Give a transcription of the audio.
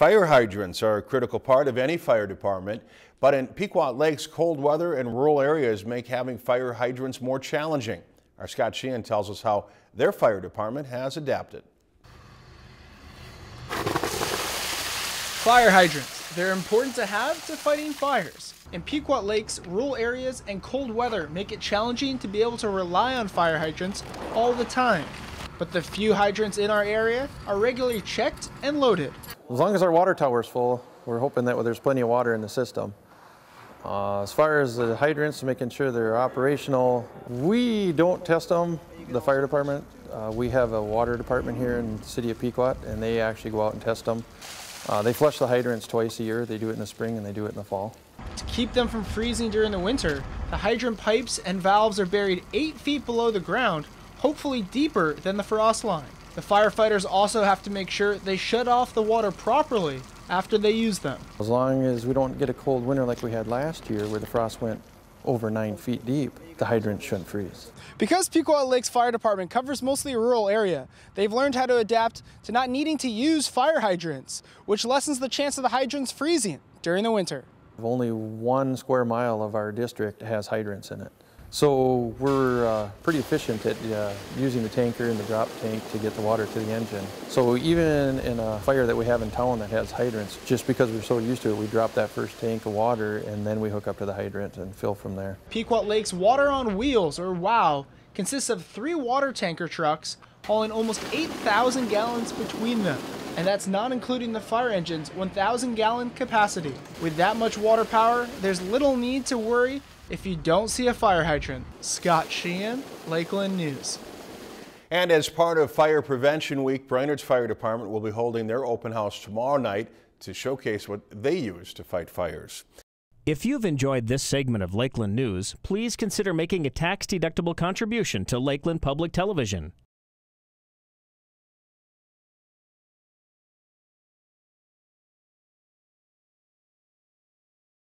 Fire hydrants are a critical part of any fire department, but in Pequot Lakes, cold weather and rural areas make having fire hydrants more challenging. Our Scott Sheehan tells us how their fire department has adapted. Fire hydrants. They're important to have to fighting fires. In Pequot Lakes, rural areas and cold weather make it challenging to be able to rely on fire hydrants all the time. But the few hydrants in our area are regularly checked and loaded. As long as our water tower is full, we're hoping that there's plenty of water in the system. As far as the hydrants, making sure they're operational, we don't test them, the fire department. We have a water department here in the city of Pequot, and they actually go out and test them. They flush the hydrants twice a year. They do it in the spring and they do it in the fall. To keep them from freezing during the winter, the hydrant pipes and valves are buried 8 feet below the ground, hopefully deeper than the frost line. The firefighters also have to make sure they shut off the water properly after they use them. As long as we don't get a cold winter like we had last year where the frost went over 9 feet deep, the hydrant shouldn't freeze. Because Pequot Lakes Fire Department covers mostly a rural area, they've learned how to adapt to not needing to use fire hydrants, which lessens the chance of the hydrants freezing during the winter. Only 1 square mile of our district has hydrants in it. So we're pretty efficient at using the tanker and the drop tank to get the water to the engine. So even in a fire that we have in town that has hydrants, just because we're so used to it, we drop that first tank of water and then we hook up to the hydrant and fill from there. Pequot Lakes Water on Wheels, or WOW, consists of 3 water tanker trucks hauling almost 8,000 gallons between them. And that's not including the fire engine's 1,000-gallon capacity. With that much water power, there's little need to worry if you don't see a fire hydrant. Scott Sheehan, Lakeland News. And as part of Fire Prevention Week, Brainerd's Fire Department will be holding their open house tomorrow night to showcase what they use to fight fires. If you've enjoyed this segment of Lakeland News, please consider making a tax-deductible contribution to Lakeland Public Television.